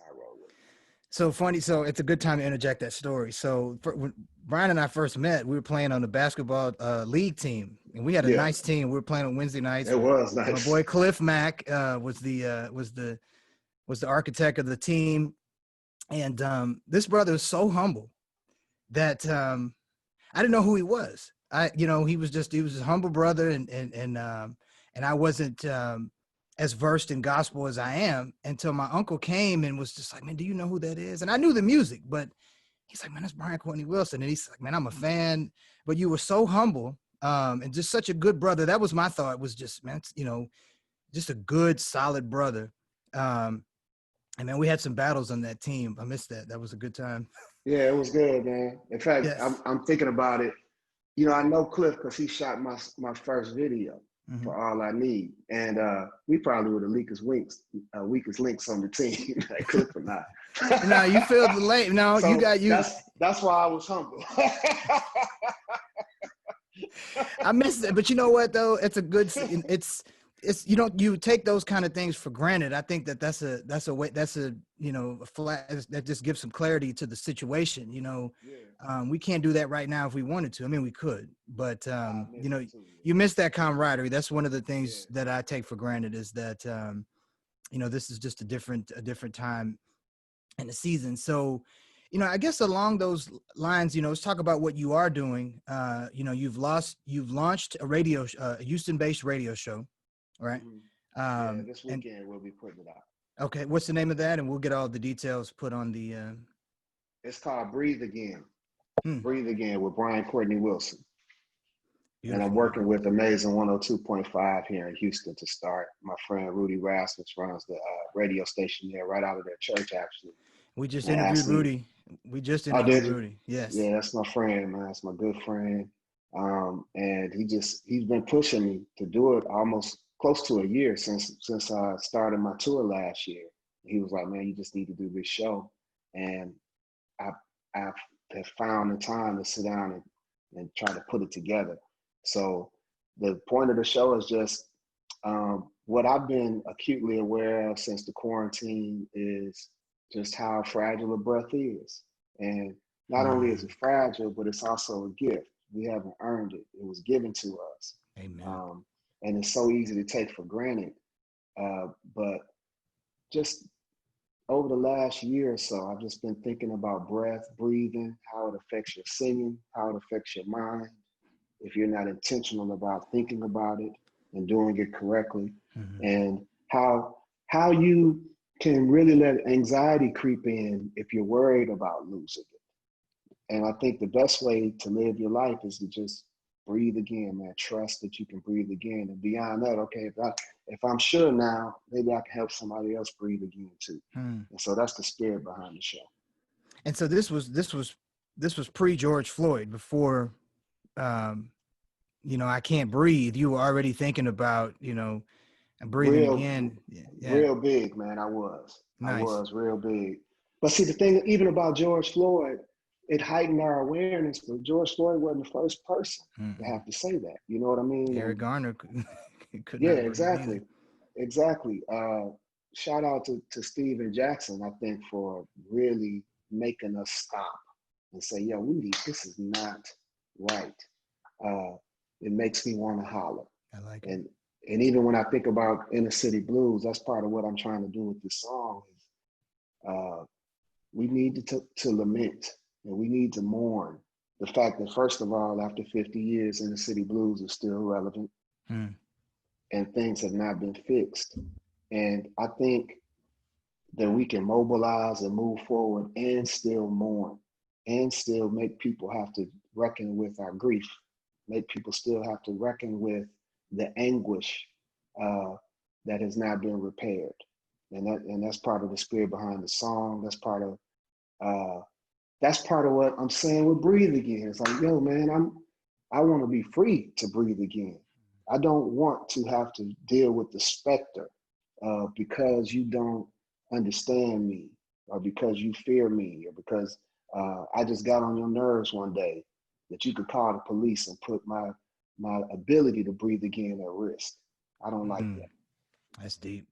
how I roll with it. So funny. So it's a good time to interject that story. So when Brian and I first met, we were playing on the basketball league team, and we had a nice team. We were playing on Wednesday nights. It was nice. My boy Cliff Mack was the architect of the team, and this brother was so humble that I didn't know who he was. He was a humble brother, and I wasn't as versed in gospel as I am until my uncle came and was just like, man, do you know who that is? And I knew the music, but he's like, man, that's Brian Courntey Wilson. And he's like, man, I'm a fan, but you were so humble and just such a good brother. That was my thought, was just, man, just a good, solid brother. And man, we had some battles on that team. I missed that. That was a good time. Yeah, it was good, man. In fact, Yes. I'm thinking about it. I know Cliff because he shot my first video. Mm-hmm. For All I Need, and we probably were the weakest links on the team, like Cliff and I. No, you feel the late. No, so That's why I was humble. I missed it, but you know what though? It's a good. It's you take those kind of things for granted. I think that's a flat that just gives some clarity to the situation. We can't do that right now if we wanted to. I mean, we could, but you miss that camaraderie. That's one of the things that I take for granted, is that this is just a different time in the season. So, I guess along those lines, let's talk about what you are doing. You've launched a Houston-based radio show. Right. This weekend we'll be putting it out. Okay. What's the name of that? And we'll get all the details put on the. It's called Breathe Again. Breathe Again with Brian Courntey Wilson. Beautiful. And I'm working with Amazing 102.5 here in Houston to start. My friend Rudy Rasmus runs the radio station there, right out of their church, actually. We just interviewed Rudy. Rudy. Yes. Yeah, that's my friend, man. That's my good friend. And he's been pushing me to do it almost close to a year since I started my tour last year. He was like, man, you just need to do this show. And I have found the time to sit down and try to put it together. So the point of the show is just what I've been acutely aware of since the quarantine is just how fragile a breath is. And not only is it fragile, but it's also a gift. We haven't earned it. It was given to us. Amen. And it's so easy to take for granted. But just over the last year or so, I've just been thinking about breath, breathing, how it affects your singing, how it affects your mind, if you're not intentional about thinking about it and doing it correctly, and how you can really let anxiety creep in if you're worried about losing it. And I think the best way to live your life is to just breathe again, man. Trust that you can breathe again. And beyond that, okay, if I'm sure now, maybe I can help somebody else breathe again too. And so that's the spirit behind the show. And so this was pre-George Floyd, before, I Can't Breathe. You were already thinking about, breathing again. Yeah. Real big, man. I was. Nice. I was real big. But see, the thing, even about George Floyd, it heightened our awareness, but George Floyd wasn't the first person to have to say that. You know what I mean? Eric Garner could yeah, exactly. Exactly. Shout out to Steven Jackson, I think, for really making us stop and say, yo, this is not right. It makes me want to holler. I like it. And even when I think about inner city blues, that's part of what I'm trying to do with this song. Is we need to lament, and we need to mourn the fact that, first of all, after 50 years, inner city blues is still relevant, and things have not been fixed. And I think that we can mobilize and move forward and still mourn, and still make people have to reckon with our grief, make people still have to reckon with the anguish that has not been repaired. And that's part of the spirit behind the song. That's part of what I'm saying with Breathe Again. It's like, yo, man, I want to be free to breathe again. I don't want to have to deal with the specter because you don't understand me, or because you fear me, or because I just got on your nerves one day, that you could call the police and put my ability to breathe again at risk. I don't like that. That's deep.